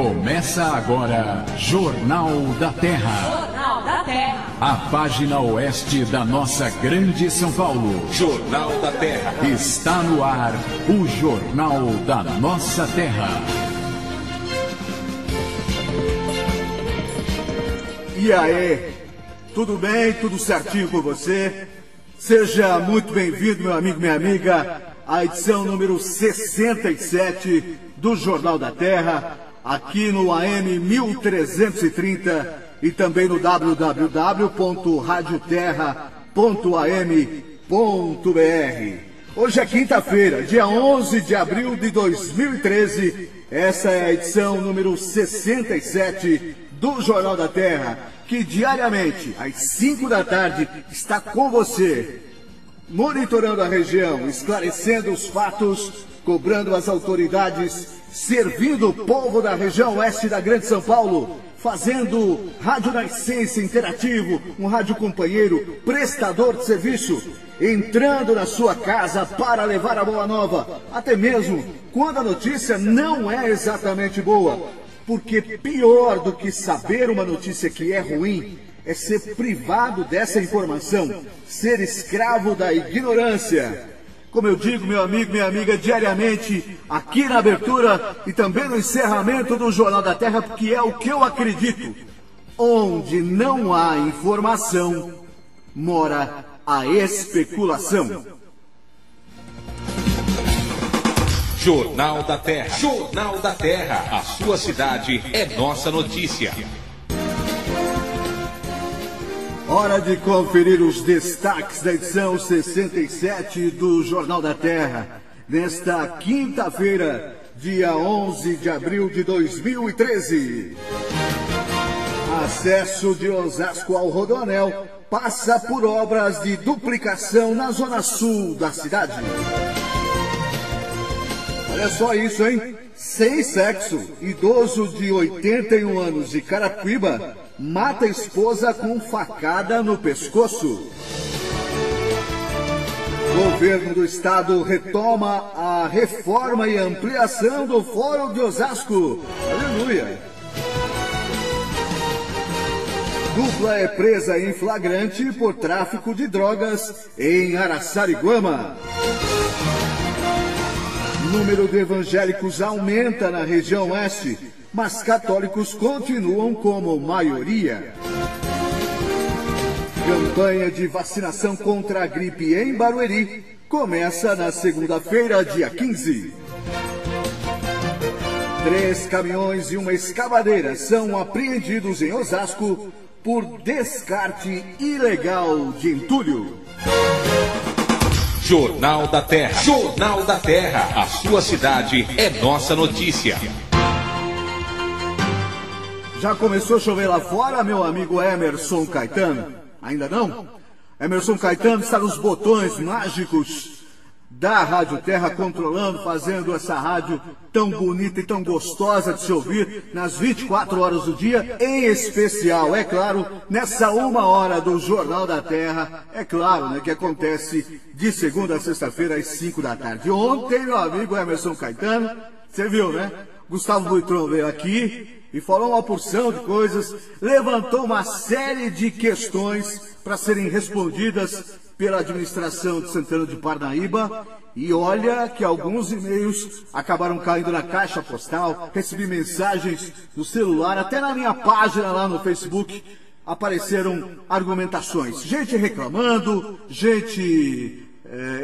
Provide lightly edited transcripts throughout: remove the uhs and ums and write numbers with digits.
Começa agora Jornal da Terra. Jornal da Terra. A página oeste da nossa grande São Paulo. Jornal da Terra. Está no ar o Jornal da Nossa Terra. E aí, tudo bem? Tudo certinho com você? Seja muito bem-vindo, meu amigo, minha amiga, à edição número 67 do Jornal da Terra, aqui no AM 1330 e também no www.radioterra.am.br. Hoje é quinta-feira, dia 11 de abril de 2013. Essa é a edição número 67 do Jornal da Terra, que diariamente, às 5 da tarde, está com você, monitorando a região, esclarecendo os fatos, cobrando as autoridades, servindo o povo da região oeste da Grande São Paulo, fazendo rádio na essência interativo, um rádio companheiro, prestador de serviço, entrando na sua casa para levar a boa nova, até mesmo quando a notícia não é exatamente boa. Porque pior do que saber uma notícia que é ruim é ser privado dessa informação, ser escravo da ignorância. Como eu digo, meu amigo, minha amiga, diariamente, aqui na abertura e também no encerramento do Jornal da Terra, porque é o que eu acredito. Onde não há informação, mora a especulação. Jornal da Terra. Jornal da Terra. A sua cidade é nossa notícia. Hora de conferir os destaques da edição 67 do Jornal da Terra. Nesta quinta-feira, dia 11 de abril de 2013. Acesso de Osasco ao Rodoanel passa por obras de duplicação na zona sul da cidade. Olha só isso, hein? Sem sexo, idoso de 81 anos de Carapicuíba mata a esposa com facada no pescoço. Governo do estado retoma a reforma e ampliação do Fórum de Osasco. Aleluia! Dupla é presa em flagrante por tráfico de drogas em Araçariguama. Número de evangélicos aumenta na região oeste, mas católicos continuam como maioria. Campanha de vacinação contra a gripe em Barueri começa na segunda-feira, dia 15. 3 caminhões e uma escavadeira são apreendidos em Osasco por descarte ilegal de entulho. Jornal da Terra. Jornal da Terra. A sua cidade é nossa notícia. Já começou a chover lá fora, meu amigo Emerson Caetano? Ainda não? Emerson Caetano está nos botões mágicos da Rádio Terra, controlando, fazendo essa rádio tão bonita e tão gostosa de se ouvir nas 24 horas do dia, em especial, é claro, nessa 1 hora do Jornal da Terra, é claro, né, que acontece de segunda a sexta-feira às 5 da tarde. Ontem, meu amigo Emerson Caetano, você viu, né? Gustavo Buitron veio aqui e falou uma porção de coisas, levantou uma série de questões para serem respondidas pela administração de Santana de Parnaíba, e olha que alguns e-mails acabaram caindo na caixa postal, recebi mensagens no celular, até na minha página lá no Facebook apareceram argumentações, gente reclamando, gente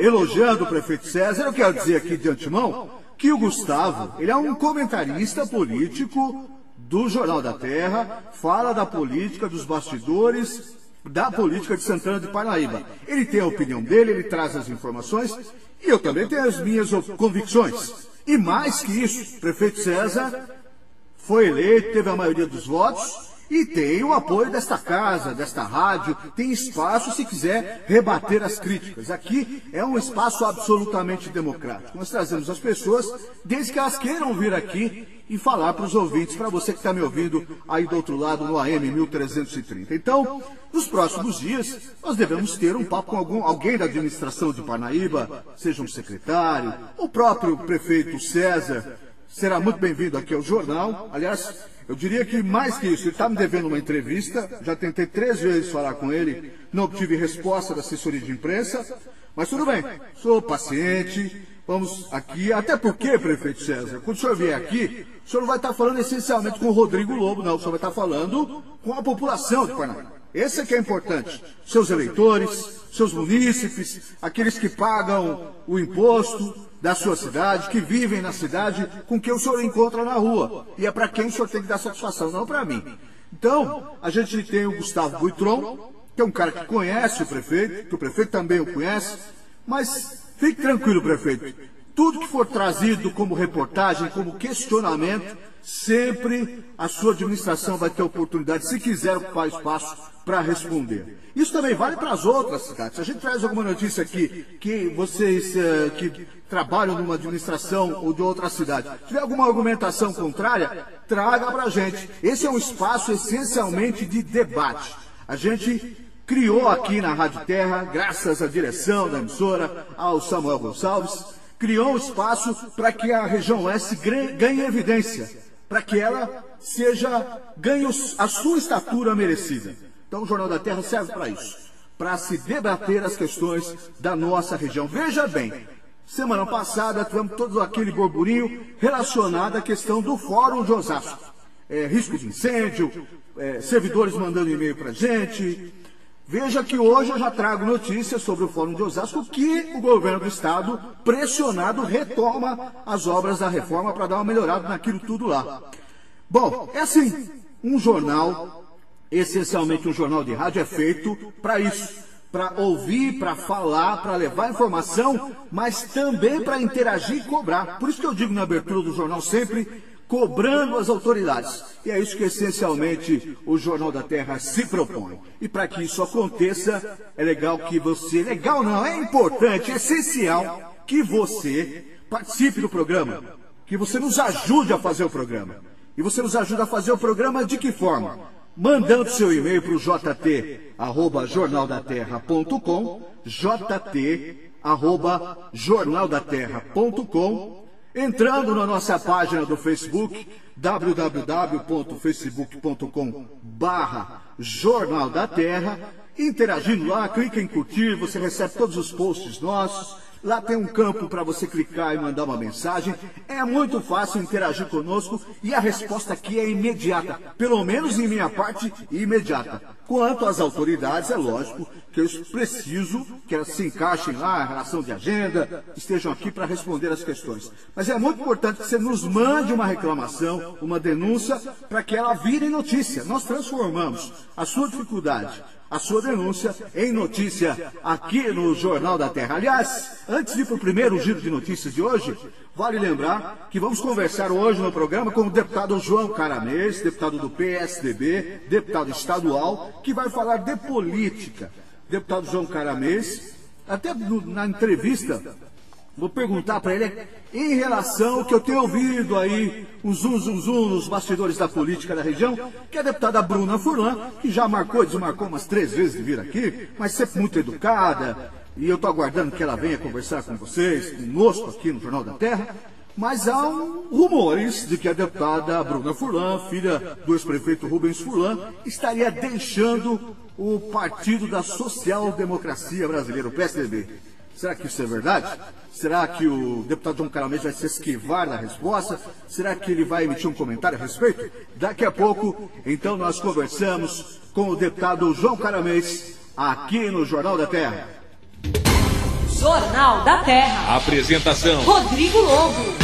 elogiando o prefeito César. Eu quero dizer aqui de antemão que o Gustavo, ele é um comentarista político do Jornal da Terra, fala da política, dos bastidores da política de Santana de Parnaíba. Ele tem a opinião dele, ele traz as informações, e eu também tenho as minhas convicções. E mais que isso, o prefeito César foi eleito, teve a maioria dos votos, e tem o apoio desta casa, desta rádio, tem espaço se quiser rebater as críticas. Aqui é um espaço absolutamente democrático. Nós trazemos as pessoas, desde que elas queiram vir aqui e falar para os ouvintes, para você que está me ouvindo aí do outro lado no AM 1330. Então, nos próximos dias, nós devemos ter um papo com alguém da administração de Parnaíba, seja um secretário, o próprio prefeito César, será muito bem-vindo aqui ao jornal. Aliás, eu diria que mais que isso, ele está me devendo uma entrevista, já tentei 3 vezes falar com ele, não obtive resposta da assessoria de imprensa, mas tudo bem, sou paciente, vamos aqui, até porque, prefeito César, quando o senhor vier aqui, o senhor não vai estar falando essencialmente com o Rodrigo Lobo, não, o senhor vai estar falando com a população de Parnaíba. Esse é que é importante, seus eleitores, seus munícipes, aqueles que pagam o imposto da sua cidade, que vivem na cidade, com quem o senhor encontra na rua. E é para quem o senhor tem que dar satisfação, não para mim. Então, a gente tem o Gustavo Buitron, que é um cara que conhece o prefeito, que o prefeito também o conhece, mas fique tranquilo, prefeito. Tudo que for trazido como reportagem, como questionamento, sempre a sua administração vai ter oportunidade, se quiser ocupar espaço, para responder. Isso também vale para as outras cidades. Se a gente traz alguma notícia aqui, que vocês que trabalham numa administração ou de outra cidade, tiver alguma argumentação contrária, traga para a gente. Esse é um espaço essencialmente de debate. A gente criou aqui na Rádio Terra, graças à direção da emissora, ao Samuel Gonçalves, criou um espaço para que a região oeste ganhe evidência, para que ela ganhe a sua estatura merecida. Então o Jornal da Terra serve para isso, para se debater as questões da nossa região. Veja bem, semana passada tivemos todo aquele burburinho relacionado à questão do Fórum de Osasco. Risco de incêndio, servidores mandando e-mail para a gente. Veja que hoje eu já trago notícias sobre o Fórum de Osasco, que o governo do estado, pressionado, retoma as obras da reforma para dar uma melhorada naquilo tudo lá. Bom, é assim, um jornal, essencialmente um jornal de rádio, é feito para isso, para ouvir, para falar, para levar informação, mas também para interagir e cobrar. Por isso que eu digo na abertura do jornal sempre, cobrando as autoridades. E é isso que essencialmente o Jornal da Terra se propõe. E para que isso aconteça, é legal que você... Legal não, é importante, é essencial que você participe do programa, que você nos ajude a fazer o programa. E você nos ajuda a fazer o programa de que forma? Mandando seu e-mail para o jt@jornaldaterra.com, jt@jornaldaterra.com, entrando na nossa página do Facebook, www.facebook.com/Jornal da Terra, interagindo lá, clica em curtir, você recebe todos os posts nossos. Lá tem um campo para você clicar e mandar uma mensagem. É muito fácil interagir conosco e a resposta aqui é imediata. Pelo menos em minha parte, imediata. Quanto às autoridades, é lógico que eu preciso que elas se encaixem lá, a relação de agenda, estejam aqui para responder as questões. Mas é muito importante que você nos mande uma reclamação, uma denúncia, para que ela vire notícia. Nós transformamos a sua dificuldade, a sua denúncia em notícia aqui no Jornal da Terra. Aliás, antes de ir para o primeiro giro de notícias de hoje, vale lembrar que vamos conversar hoje no programa com o deputado João Caramês, deputado do PSDB, deputado estadual, que vai falar de política. Deputado João Caramês, até na entrevista, vou perguntar para ele em relação ao que eu tenho ouvido aí, um zum nos bastidores da política da região, que é a deputada Bruna Furlan, que já marcou e desmarcou umas 3 vezes de vir aqui, mas sempre muito educada, e eu estou aguardando que ela venha conversar com vocês, conosco aqui no Jornal da Terra, mas há rumores de que a deputada Bruna Furlan, filha do ex-prefeito Rubens Furlan, estaria deixando o Partido da Social Democracia Brasileira, o PSDB. Será que isso é verdade? Será que o deputado João Caramês vai se esquivar da resposta? Será que ele vai emitir um comentário a respeito? Daqui a pouco, então, nós conversamos com o deputado João Caramês, aqui no Jornal da Terra. Jornal da Terra. Apresentação: Rodrigo Lobo.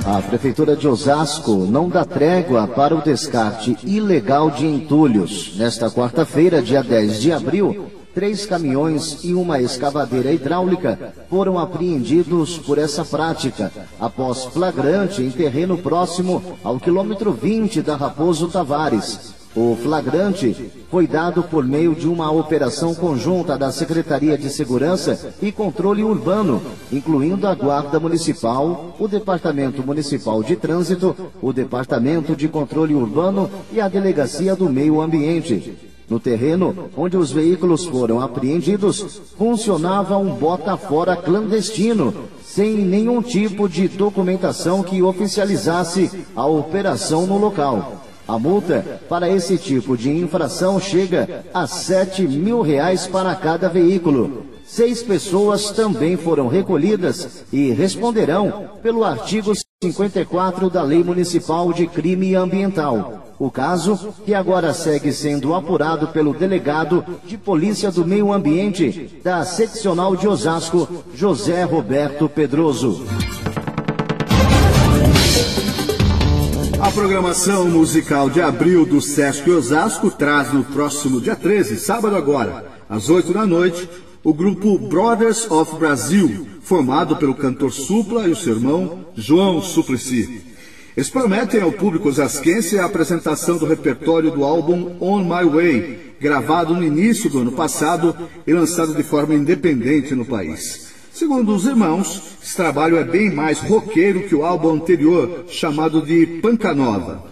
A Prefeitura de Osasco não dá trégua para o descarte ilegal de entulhos. Nesta quarta-feira, dia 10 de abril, 3 caminhões e uma escavadeira hidráulica foram apreendidos por essa prática, após flagrante em terreno próximo ao quilômetro 20 da Raposo Tavares. O flagrante foi dado por meio de uma operação conjunta da Secretaria de Segurança e Controle Urbano, incluindo a Guarda Municipal, o Departamento Municipal de Trânsito, o Departamento de Controle Urbano e a Delegacia do Meio Ambiente. No terreno onde os veículos foram apreendidos, funcionava um bota-fora clandestino, sem nenhum tipo de documentação que oficializasse a operação no local. A multa para esse tipo de infração chega a R$ 7.000 para cada veículo. 6 pessoas também foram recolhidas e responderão pelo artigo 54 da Lei Municipal de Crime Ambiental. O caso, que agora segue sendo apurado pelo delegado de Polícia do Meio Ambiente da Seccional de Osasco, José Roberto Pedroso. A programação musical de abril do Sesc Osasco traz no próximo dia 13, sábado agora, às 8 da noite, o grupo Brothers of Brazil, formado pelo cantor Supla e o seu irmão João Suplicy. Eles prometem ao público osasquense a apresentação do repertório do álbum On My Way, gravado no início do ano passado e lançado de forma independente no país. Segundo os irmãos, esse trabalho é bem mais roqueiro que o álbum anterior, chamado de Panca Nova.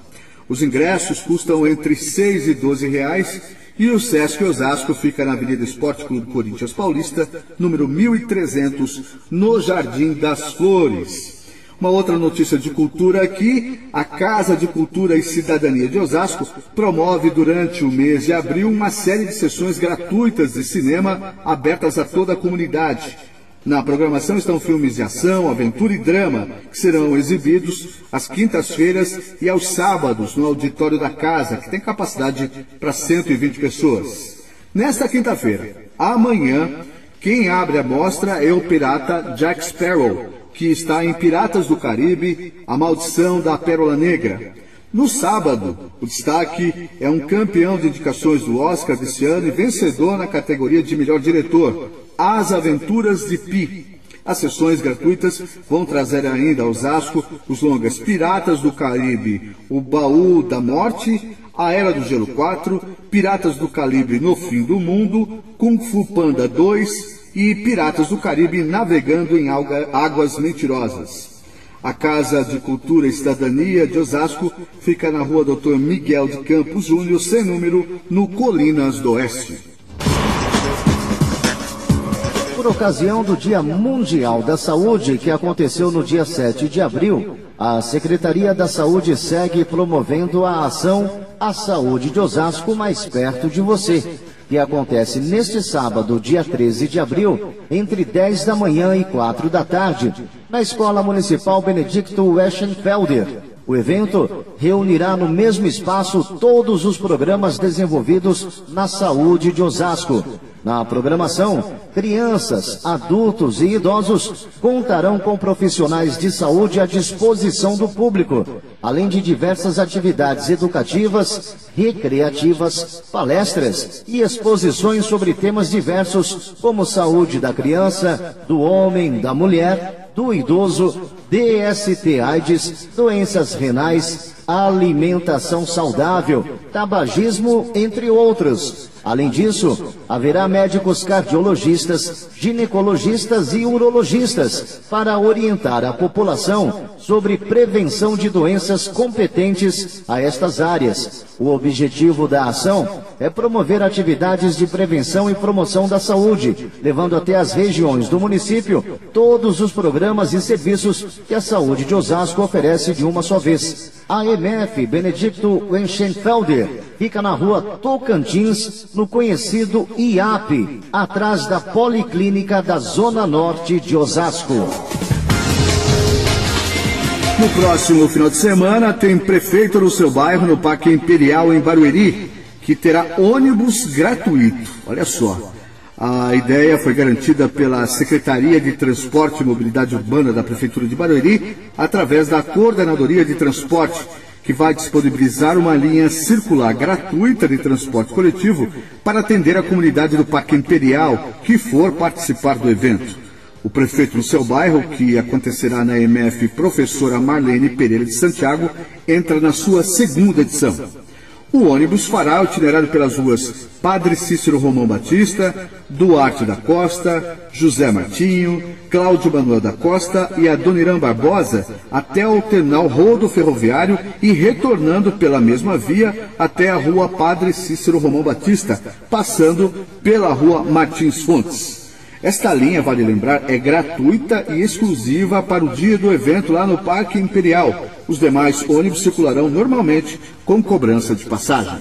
Os ingressos custam entre R$ 6 e R$ 12 e o Sesc Osasco fica na Avenida Esporte Clube Corinthians Paulista, número 1300, no Jardim das Flores. Uma outra notícia de cultura aqui, a Casa de Cultura e Cidadania de Osasco promove durante o mês de abril uma série de sessões gratuitas de cinema abertas a toda a comunidade. Na programação estão filmes de ação, aventura e drama, que serão exibidos às quintas-feiras e aos sábados no auditório da casa, que tem capacidade para 120 pessoas. Nesta quinta-feira, amanhã, quem abre a mostra é o pirata Jack Sparrow, que está em Piratas do Caribe, A Maldição da Pérola Negra. No sábado, o destaque é um campeão de indicações do Oscar desse ano e vencedor na categoria de melhor diretor, As Aventuras de Pi. As sessões gratuitas vão trazer ainda a Osasco os longas Piratas do Caribe, O Baú da Morte, A Era do Gelo 4, Piratas do Caribe No Fim do Mundo, Kung Fu Panda 2 e Piratas do Caribe Navegando em Águas Mentirosas. A Casa de Cultura e Cidadania de Osasco fica na rua Dr. Miguel de Campos Júnior, sem número, no Colinas do Oeste. Por ocasião do Dia Mundial da Saúde, que aconteceu no dia 7 de abril, a Secretaria da Saúde segue promovendo a ação A Saúde de Osasco Mais Perto de Você, que acontece neste sábado, dia 13 de abril, entre 10 da manhã e 4 da tarde, na Escola Municipal Benedicto Weschenfelder. O evento reunirá no mesmo espaço todos os programas desenvolvidos na saúde de Osasco. Na programação, crianças, adultos e idosos contarão com profissionais de saúde à disposição do público, além de diversas atividades educativas, recreativas, palestras e exposições sobre temas diversos como saúde da criança, do homem, da mulher, do idoso, DST/AIDS, doenças renais, alimentação saudável, tabagismo, entre outros. Além disso, haverá médicos cardiologistas, ginecologistas e urologistas para orientar a população sobre prevenção de doenças competentes a estas áreas. O objetivo da ação é promover atividades de prevenção e promoção da saúde, levando até as regiões do município todos os programas e serviços que a saúde de Osasco oferece de uma só vez. A EMF Benedicto Weschenfelder fica na rua Tocantins, no conhecido IAP, atrás da Policlínica da Zona Norte de Osasco. No próximo final de semana, tem prefeito no seu bairro, no Parque Imperial, em Barueri, que terá ônibus gratuito. Olha só. A ideia foi garantida pela Secretaria de Transporte e Mobilidade Urbana da Prefeitura de Barueri, através da Coordenadoria de Transporte, que vai disponibilizar uma linha circular gratuita de transporte coletivo para atender a comunidade do Parque Imperial que for participar do evento. O prefeito no seu bairro, que acontecerá na EMF Professora Marlene Pereira de Santiago, entra na sua segunda edição. O ônibus fará o itinerário pelas ruas Padre Cícero Romão Batista, Duarte da Costa, José Martinho, Cláudio Manuel da Costa e Adoniran Barbosa até o terminal rodoferroviário e retornando pela mesma via até a rua Padre Cícero Romão Batista, passando pela rua Martins Fontes. Esta linha, vale lembrar, é gratuita e exclusiva para o dia do evento lá no Parque Imperial. Os demais ônibus circularão normalmente com cobrança de passagem.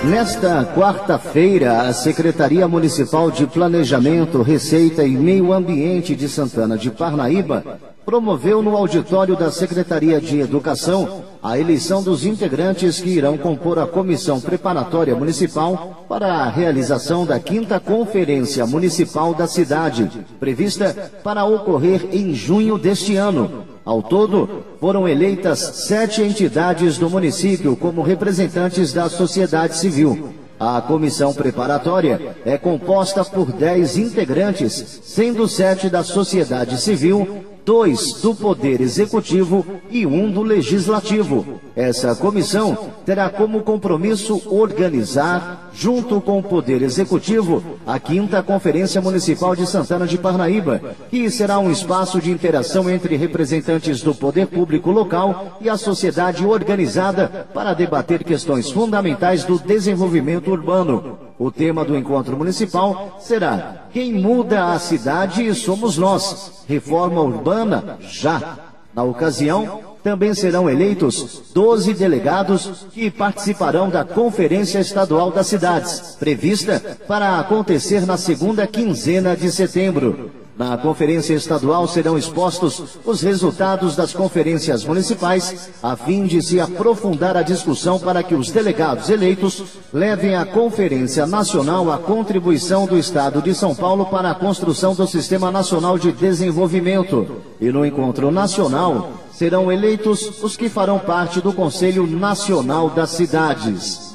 Nesta quarta-feira, a Secretaria Municipal de Planejamento, Receita e Meio Ambiente de Santana de Parnaíba promoveu no auditório da Secretaria de Educação a eleição dos integrantes que irão compor a Comissão Preparatória Municipal para a realização da 5ª Conferência Municipal da cidade, prevista para ocorrer em junho deste ano. Ao todo, foram eleitas 7 entidades do município como representantes da sociedade civil. A comissão preparatória é composta por 10 integrantes, sendo 7 da sociedade civil, 2 do Poder Executivo e 1 do Legislativo. Essa comissão terá como compromisso organizar, junto com o Poder Executivo, a 5ª Conferência Municipal de Santana de Parnaíba, que será um espaço de interação entre representantes do poder público local e a sociedade organizada para debater questões fundamentais do desenvolvimento urbano. O tema do encontro municipal será "Quem muda a cidade somos nós. Reforma urbana já". Na ocasião, também serão eleitos 12 delegados que participarão da Conferência Estadual das Cidades, prevista para acontecer na 2ª quinzena de setembro. Na Conferência Estadual serão expostos os resultados das conferências municipais, a fim de se aprofundar a discussão para que os delegados eleitos levem à Conferência Nacional a contribuição do Estado de São Paulo para a construção do Sistema Nacional de Desenvolvimento. E no encontro nacional, serão eleitos os que farão parte do Conselho Nacional das Cidades.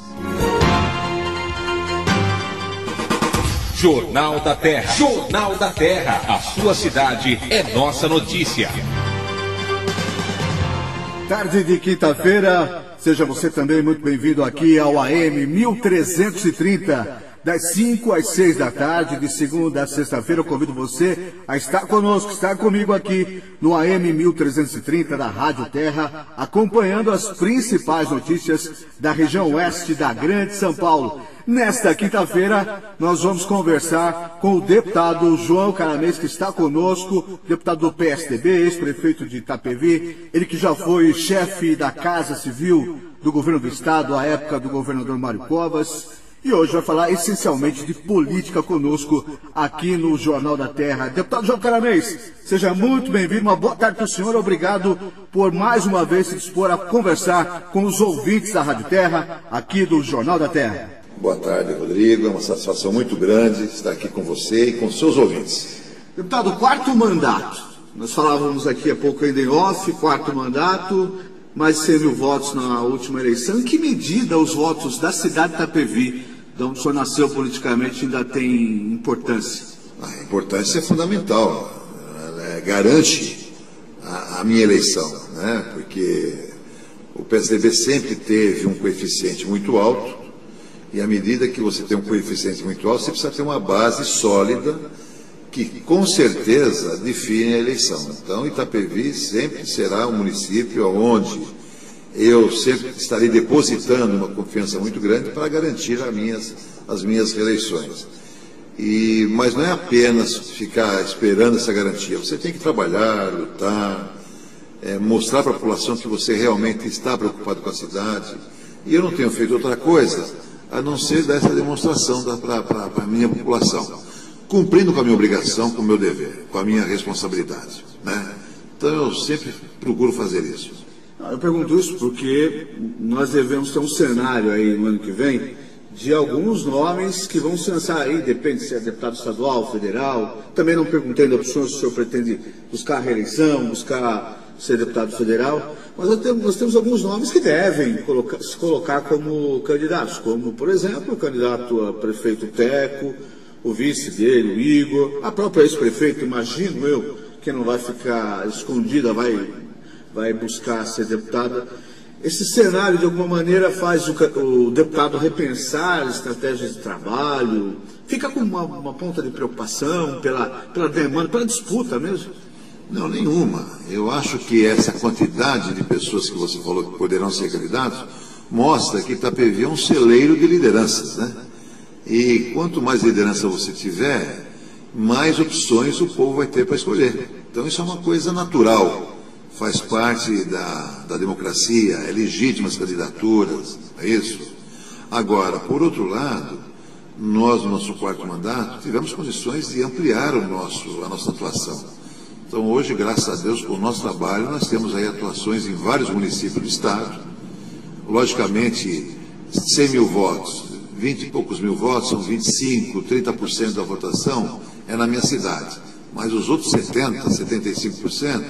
Jornal da Terra. Jornal da Terra. A sua cidade é nossa notícia. Tarde de quinta-feira, seja você também muito bem-vindo aqui ao AM 1330. Das 5 às 6 da tarde, de segunda a sexta-feira, eu convido você a estar conosco, estar comigo aqui no AM 1330 da Rádio Terra, acompanhando as principais notícias da região oeste da Grande São Paulo. Nesta quinta-feira, nós vamos conversar com o deputado João Caramês, que está conosco, deputado do PSDB, ex-prefeito de Itapevi, ele que já foi chefe da Casa Civil do governo do Estado, à época do governador Mário Covas. E hoje vai falar essencialmente de política conosco aqui no Jornal da Terra. Deputado João Caramês, seja muito bem-vindo, uma boa tarde para o senhor, obrigado por mais uma vez se dispor a conversar com os ouvintes da Rádio Terra, aqui do Jornal da Terra. Boa tarde, Rodrigo, é uma satisfação muito grande estar aqui com você e com seus ouvintes. Deputado, 4º mandato, nós falávamos aqui há pouco ainda em off, 4º mandato, mais de 100 mil votos na última eleição. Em que medida os votos da cidade de Itapevi, de onde o senhor nasceu politicamente, ainda tem importância? A importância é fundamental, garante a minha eleição, né? Porque o PSDB sempre teve um coeficiente muito alto, e à medida que você tem um coeficiente muito alto, você precisa ter uma base sólida que com certeza define a eleição. Então, Itapevi sempre será um município onde eu sempre estarei depositando uma confiança muito grande para garantir as minhas reeleições. Mas não é apenas ficar esperando essa garantia, você tem que trabalhar, lutar, mostrar para a população que você realmente está preocupado com a cidade. E eu não tenho feito outra coisa a não ser dar essa demonstração para a minha população, cumprindo com a minha obrigação, com o meu dever, com a minha responsabilidade, né? Então eu sempre procuro fazer isso. Eu pergunto isso porque nós devemos ter um cenário aí no ano que vem de alguns nomes que vão se lançar aí, depende se é deputado estadual, federal. Também não perguntei ainda para o senhor se o senhor pretende buscar a reeleição, buscar ser deputado federal, mas nós temos alguns nomes que devem se colocar como candidatos, como, por exemplo, o candidato a prefeito Teco, o vice dele, o Igor, a própria ex-prefeita, imagino eu, que não vai ficar escondida, vai buscar ser deputada. Esse cenário, de alguma maneira, faz o deputado repensar estratégias de trabalho, fica com uma ponta de preocupação pela demanda, pela disputa mesmo? Não, nenhuma. Eu acho que essa quantidade de pessoas que você falou que poderão ser candidatos mostra que Itapevi é um celeiro de lideranças, né? E quanto mais liderança você tiver, mais opções o povo vai ter para escolher. Então isso é uma coisa natural, faz parte da democracia, é legítima as candidaturas, é isso? Agora, por outro lado, nós no nosso quarto mandato tivemos condições de ampliar a nossa atuação. Então hoje, graças a Deus, com o nosso trabalho, nós temos aí atuações em vários municípios do estado. Logicamente, 100 mil votos, 20 e poucos mil votos, são 25%, 30% da votação é na minha cidade. Mas os outros 70%, 75%,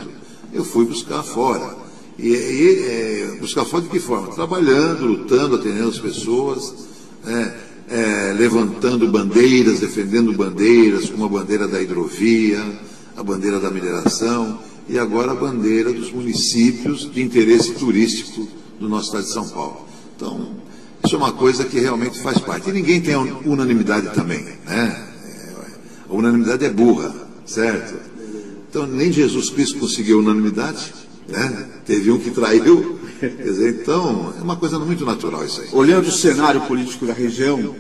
eu fui buscar fora. Buscar fora de que forma? Trabalhando, lutando, atendendo as pessoas, levantando bandeiras, defendendo bandeiras, como a bandeira da hidrovia, a bandeira da mineração e agora a bandeira dos municípios de interesse turístico do nosso estado de São Paulo. Então, isso é uma coisa que realmente faz parte. E ninguém tem unanimidade também, né? A unanimidade é burra, certo? Então, nem Jesus Cristo conseguiu unanimidade, né? Teve um que traiu. Quer dizer, então, é uma coisa muito natural isso aí. Olhando o cenário político da região,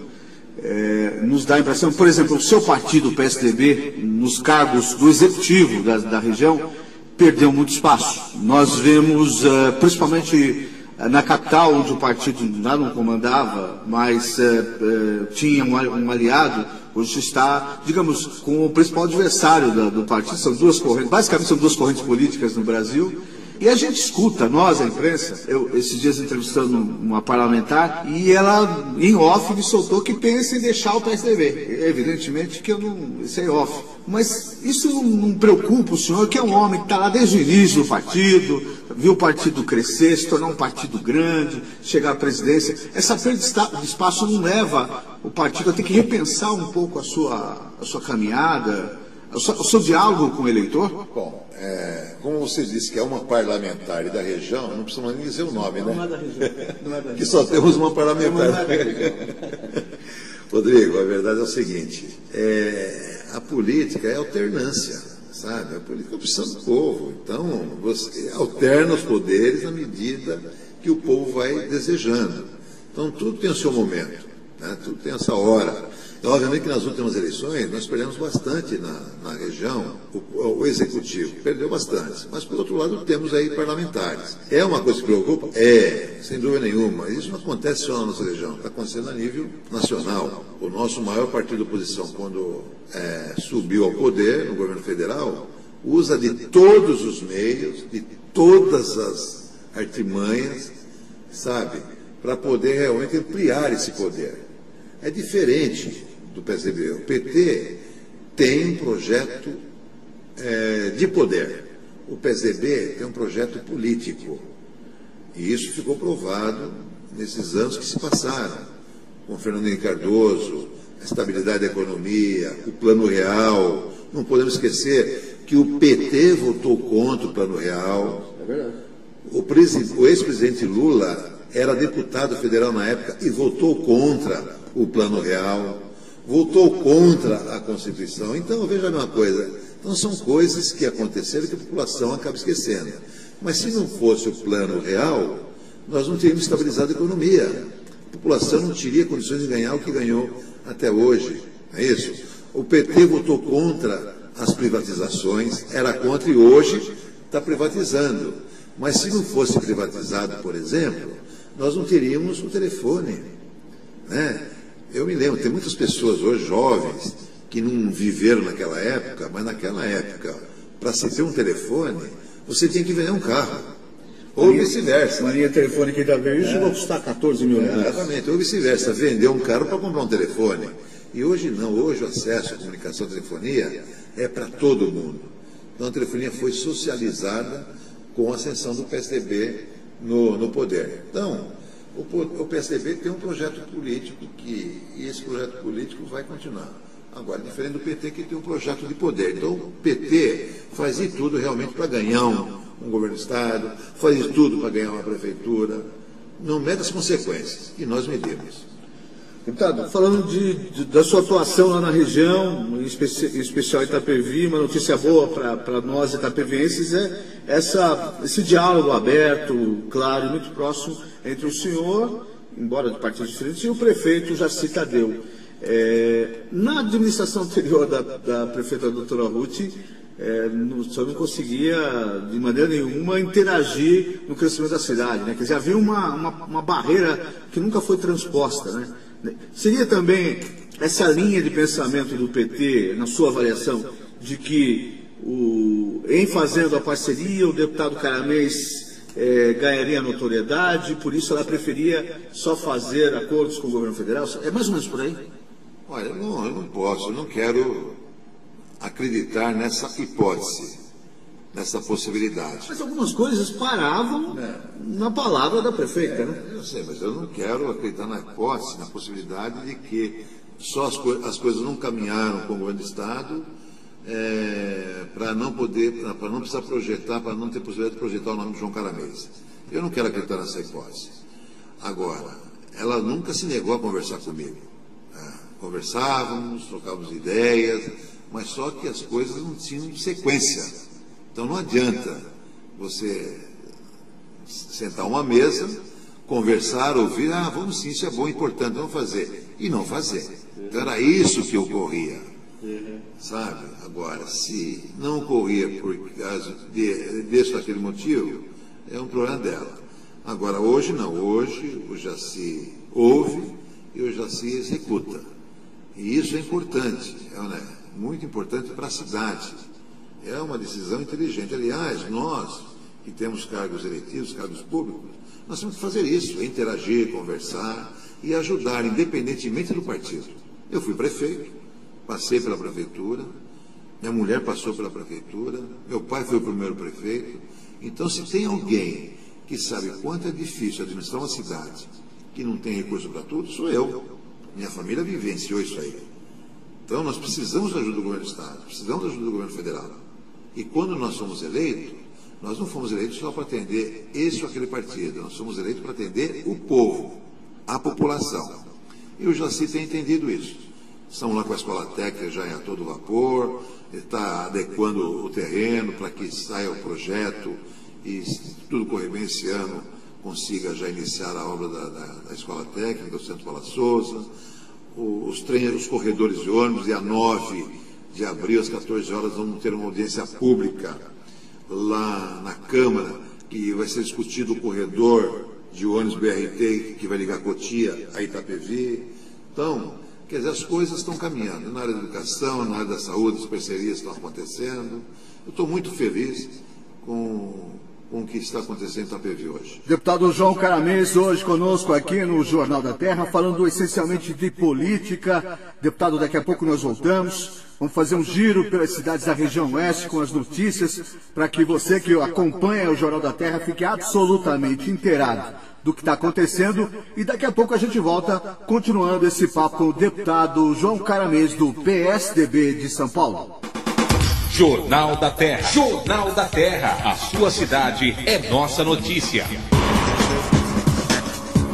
nos dá a impressão, por exemplo, o seu partido, o PSDB, nos cargos do executivo da região, perdeu muito espaço. Nós vemos, principalmente na capital, onde o partido não comandava, mas tinha um aliado, hoje está, digamos, com o principal adversário do partido. São duas correntes, basicamente são duas correntes políticas no Brasil. E a gente escuta, nós, a imprensa, eu esses dias entrevistando uma parlamentar, e ela, em off, me soltou que pensa em deixar o PSDB. Evidentemente que eu não, isso é off. Mas isso não preocupa o senhor, que é um homem que está lá desde o início do partido, viu o partido crescer, se tornar um partido grande, chegar à presidência. Essa perda de espaço não leva o partido a ter que repensar um pouco a sua caminhada, o seu diálogo com o eleitor? Bom, como você disse que é uma parlamentar da região, não precisamos nem dizer o nome, né? Não é da região. Não é da região. Que só temos uma parlamentar. Não é da região. Rodrigo, a verdade é o seguinte, a política é alternância, sabe? A política é opção do povo. Então, você alterna os poderes na medida que o povo vai desejando. Então, tudo tem o seu momento, né? Tudo tem essa hora. Então, obviamente que nas últimas eleições nós perdemos bastante na região, o executivo perdeu bastante, mas por outro lado temos aí parlamentares. É uma coisa que preocupa? Sem dúvida nenhuma, mas isso não acontece só na nossa região, está acontecendo a nível nacional. O nosso maior partido de oposição, quando subiu ao poder no governo federal, usa de todos os meios, de todas as artimanhas, sabe, para poder realmente ampliar esse poder. É diferente do PSDB. O PT tem um projeto de poder. O PSDB tem um projeto político. E isso ficou provado nesses anos que se passaram. Com Fernando Henrique Cardoso, a estabilidade da economia, o Plano Real. Não podemos esquecer que o PT votou contra o Plano Real. É verdade. O ex-presidente Lula era deputado federal na época e votou contra o Plano Real, votou contra a Constituição. Então, veja a mesma coisa. Então, são coisas que aconteceram que a população acaba esquecendo. Mas se não fosse o Plano Real, nós não teríamos estabilizado a economia. A população não teria condições de ganhar o que ganhou até hoje. É isso? O PT votou contra as privatizações, era contra e hoje está privatizando. Mas se não fosse privatizado, por exemplo, nós não teríamos o telefone, né? Eu me lembro, tem muitas pessoas hoje, jovens, que não viveram naquela época, mas naquela época, para se ter um telefone, você tinha que vender um carro. Ou vice-versa. Uma linha telefônica ainda veio, isso vai custar 14 mil reais. Exatamente, ou vice-versa, vender um carro para comprar um telefone. E hoje não, hoje o acesso à comunicação à telefonia é para todo mundo. Então a telefonia foi socializada com a ascensão do PSDB no poder. Então, o PSDB tem um projeto político e esse projeto político vai continuar. Agora, diferente do PT, que tem um projeto de poder. Então, o PT faz de tudo realmente para ganhar um governo do Estado, faz de tudo para ganhar uma prefeitura, não mede as consequências, e nós medimos. Deputado, falando da sua atuação lá na região, em especial Itapevi, uma notícia boa para nós itapevienses é esse diálogo aberto, claro e muito próximo entre o senhor, embora de partidos diferentes, e o prefeito Jaci Tadeu. Na administração anterior da prefeita doutora Ruth, o senhor não conseguia, de maneira nenhuma, interagir no crescimento da cidade, né? Quer dizer, havia uma barreira que nunca foi transposta, né? Seria também essa linha de pensamento do PT, na sua avaliação, de que, em fazendo a parceria, o deputado Caramês ganharia notoriedade, por isso ela preferia só fazer acordos com o governo federal? É mais ou menos por aí? Olha, não, eu não posso, eu não quero acreditar nessa hipótese, nessa possibilidade. Mas algumas coisas paravam na palavra da prefeita, né? Eu sei, mas eu não quero acreditar na hipótese, na possibilidade de que só as coisas não caminharam com o governo do Estado para não precisar projetar, para não ter possibilidade de projetar o nome de João Caramês. Eu não quero acreditar nessa hipótese. Agora, ela nunca se negou a conversar comigo. Conversávamos, trocávamos ideias, mas só que as coisas não tinham sequência. Então não adianta você sentar uma mesa, conversar, ouvir, vamos sim, isso é bom, importante, vamos fazer. E não fazer. Então era isso que ocorria. Sabe? Agora, se não ocorria por causa desse ou daquele motivo, é um problema dela. Agora, hoje não. Hoje o Jaci ouve e o Jaci executa. E isso é importante, muito importante para a cidade. É uma decisão inteligente. Aliás, nós que temos cargos eletivos, cargos públicos, nós temos que fazer isso, interagir, conversar e ajudar, independentemente do partido. Eu fui prefeito, passei pela prefeitura, minha mulher passou pela prefeitura, meu pai foi o primeiro prefeito. Então, se tem alguém que sabe quanto é difícil administrar uma cidade que não tem recurso para tudo, sou eu. Minha família vivenciou isso aí. Então, nós precisamos da ajuda do governo do Estado, precisamos da ajuda do governo federal. E quando nós somos eleitos, nós não fomos eleitos só para atender esse ou aquele partido, nós somos eleitos para atender o povo, a população. E o Jaci tem entendido isso. Estamos lá com a escola técnica já a todo vapor, está adequando o terreno para que saia o projeto e, se tudo correr bem esse ano, consiga já iniciar a obra da escola técnica, do Centro Paula Souza, os corredores de ônibus, dia 9 de abril, às 14 horas, vamos ter uma audiência pública lá na Câmara, que vai ser discutido o corredor de ônibus BRT, que vai ligar Cotia a Itapevi. Então, quer dizer, as coisas estão caminhando. Na área da educação, na área da saúde, as parcerias estão acontecendo. Eu estou muito feliz com o que está acontecendo em Itapevi hoje. Deputado João Caramês, hoje conosco aqui no Jornal da Terra, falando essencialmente de política. Deputado, daqui a pouco nós voltamos. Vamos fazer um giro pelas cidades da região oeste com as notícias, para que você que acompanha o Jornal da Terra fique absolutamente inteirado do que está acontecendo. E daqui a pouco a gente volta, continuando esse papo com o deputado João Caramês, do PSDB de São Paulo. Jornal da Terra. Jornal da Terra. A sua cidade é nossa notícia.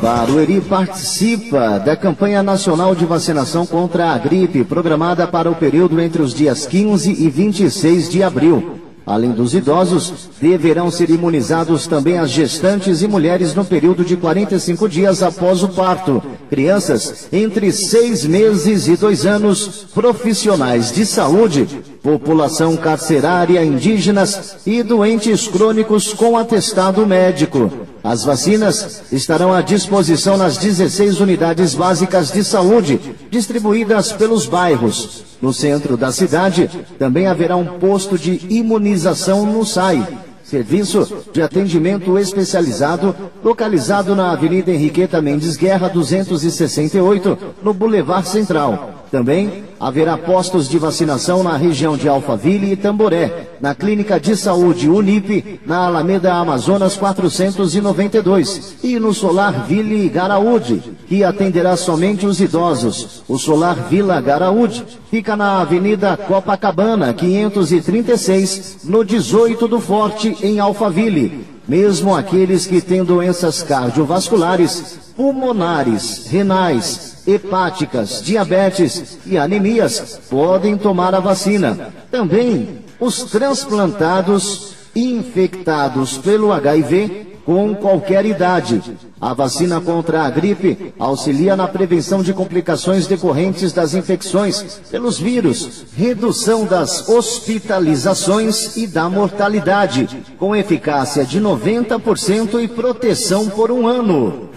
Barueri participa da campanha nacional de vacinação contra a gripe, programada para o período entre os dias 15 e 26 de abril. Além dos idosos, deverão ser imunizados também as gestantes e mulheres no período de 45 dias após o parto, crianças entre 6 meses e 2 anos, profissionais de saúde, população carcerária, indígenas e doentes crônicos com atestado médico. As vacinas estarão à disposição nas 16 unidades básicas de saúde, distribuídas pelos bairros. No centro da cidade, também haverá um posto de imunização no SAI, serviço de atendimento especializado, localizado na Avenida Henriqueta Mendes Guerra, 268, no Boulevard Central. Também haverá postos de vacinação na região de Alphaville e Tamboré, na Clínica de Saúde Unip, na Alameda Amazonas 492, e no Solar Ville Garaúde, que atenderá somente os idosos. O Solar Vila Garaúde fica na Avenida Copacabana 536, no 18 do Forte, em Alphaville. Mesmo aqueles que têm doenças cardiovasculares, pulmonares, renais, hepáticas, diabetes e anemias podem tomar a vacina. Também os transplantados infectados pelo HIV com qualquer idade. A vacina contra a gripe auxilia na prevenção de complicações decorrentes das infecções pelos vírus, redução das hospitalizações e da mortalidade, com eficácia de 90% e proteção por 1 ano.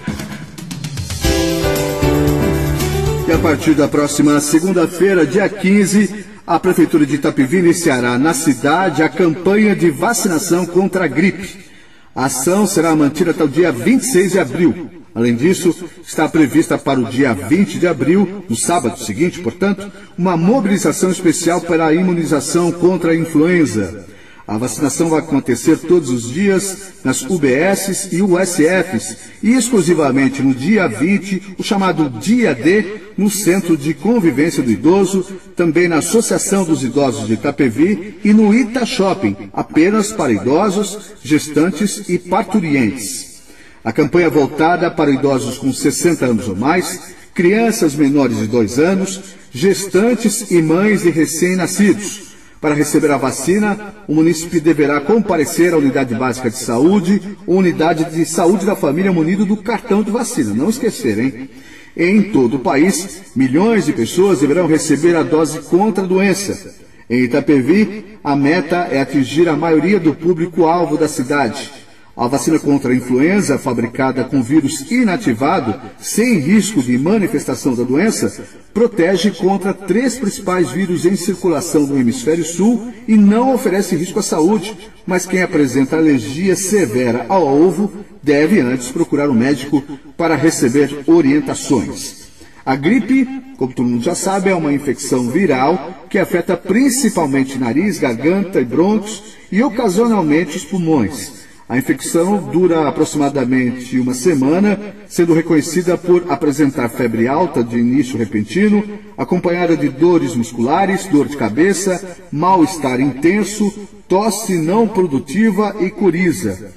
E a partir da próxima segunda-feira, dia 15, a Prefeitura de Itapevi iniciará na cidade a campanha de vacinação contra a gripe. A ação será mantida até o dia 26 de abril. Além disso, está prevista para o dia 20 de abril, no sábado seguinte, portanto, uma mobilização especial para a imunização contra a influenza. A vacinação vai acontecer todos os dias nas UBSs e USFs e exclusivamente no dia 20, o chamado Dia D, no Centro de Convivência do Idoso, também na Associação dos Idosos de Itapevi e no Ita Shopping, apenas para idosos, gestantes e parturientes. A campanha é voltada para idosos com 60 anos ou mais, crianças menores de 2 anos, gestantes e mães de recém-nascidos. Para receber a vacina, o munícipe deverá comparecer à unidade básica de saúde ou unidade de saúde da família munido do cartão de vacina. Não esquecer, hein? Em todo o país, milhões de pessoas deverão receber a dose contra a doença. Em Itapevi, a meta é atingir a maioria do público-alvo da cidade. A vacina contra a influenza, fabricada com vírus inativado, sem risco de manifestação da doença, protege contra 3 principais vírus em circulação no hemisfério sul e não oferece risco à saúde, mas quem apresenta alergia severa ao ovo deve antes procurar um médico para receber orientações. A gripe, como todo mundo já sabe, é uma infecção viral que afeta principalmente nariz, garganta e brônquios e ocasionalmente os pulmões. A infecção dura aproximadamente 1 semana, sendo reconhecida por apresentar febre alta de início repentino, acompanhada de dores musculares, dor de cabeça, mal-estar intenso, tosse não produtiva e coriza.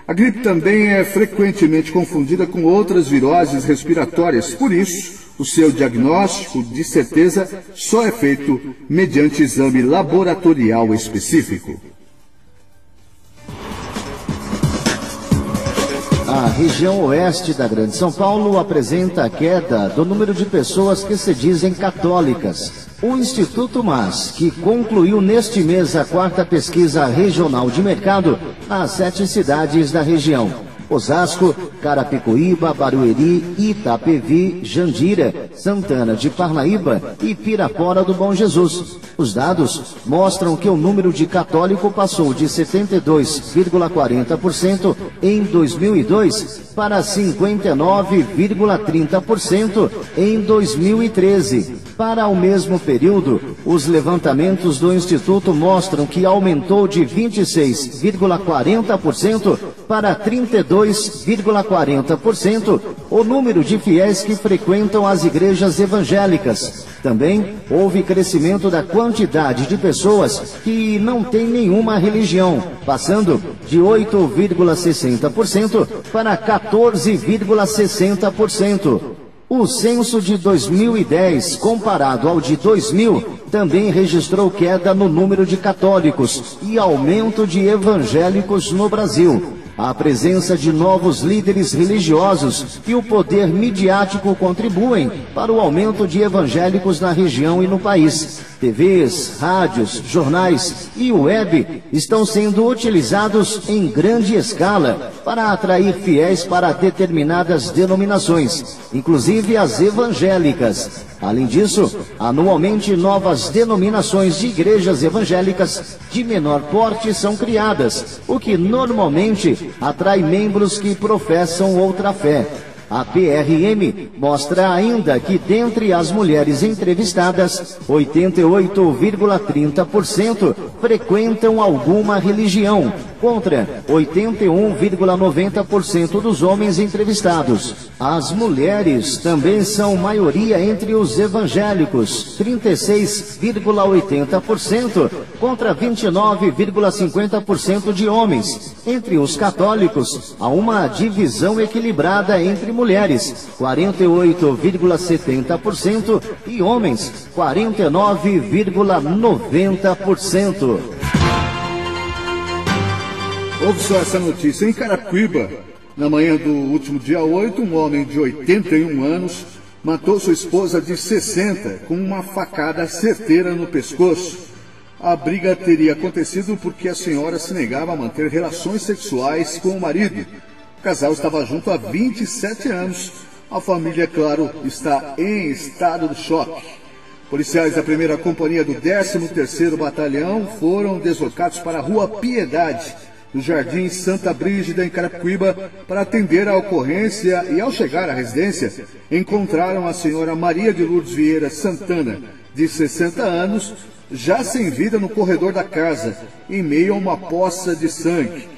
A gripe também é frequentemente confundida com outras viroses respiratórias, por isso, o seu diagnóstico, de certeza, só é feito mediante exame laboratorial específico. A região oeste da Grande São Paulo apresenta a queda do número de pessoas que se dizem católicas. O Instituto MAS, que concluiu neste mês a 4ª pesquisa regional de mercado nas 7 cidades da região: Osasco, Carapicuíba, Barueri, Itapevi, Jandira, Santana de Parnaíba e Pirapora do Bom Jesus. Os dados mostram que o número de católicos passou de 72,40% em 2002 para 59,30% em 2013. Para o mesmo período, os levantamentos do Instituto mostram que aumentou de 26,40% para 32,40% o número de fiéis que frequentam as igrejas evangélicas. Também houve crescimento da quantidade de pessoas que não têm nenhuma religião, passando de 8,60% para 14,60%. O censo de 2010, comparado ao de 2000, também registrou queda no número de católicos e aumento de evangélicos no Brasil. A presença de novos líderes religiosos e o poder midiático contribuem para o aumento de evangélicos na região e no país. TVs, rádios, jornais e web estão sendo utilizados em grande escala para atrair fiéis para determinadas denominações, inclusive as evangélicas. Além disso, anualmente novas denominações de igrejas evangélicas de menor porte são criadas, o que normalmente atrai membros que professam outra fé. A PRM mostra ainda que, dentre as mulheres entrevistadas, 88,30% frequentam alguma religião, contra 81,90% dos homens entrevistados. As mulheres também são maioria entre os evangélicos, 36,80%, contra 29,50% de homens. Entre os católicos, há uma divisão equilibrada entre mulheres, 48,70%, e homens, 49,90%. Ouve só essa notícia. Em Carapicuíba, na manhã do último dia 8, um homem de 81 anos matou sua esposa de 60 com uma facada certeira no pescoço. A briga teria acontecido porque a senhora se negava a manter relações sexuais com o marido. O casal estava junto há 27 anos. A família, claro, está em estado de choque. Policiais da 1ª Companhia do 13º Batalhão foram deslocados para a Rua Piedade, no Jardim Santa Brígida, em Carapicuíba, para atender a ocorrência e, ao chegar à residência, encontraram a senhora Maria de Lourdes Vieira Santana, de 60 anos, já sem vida no corredor da casa, em meio a uma poça de sangue.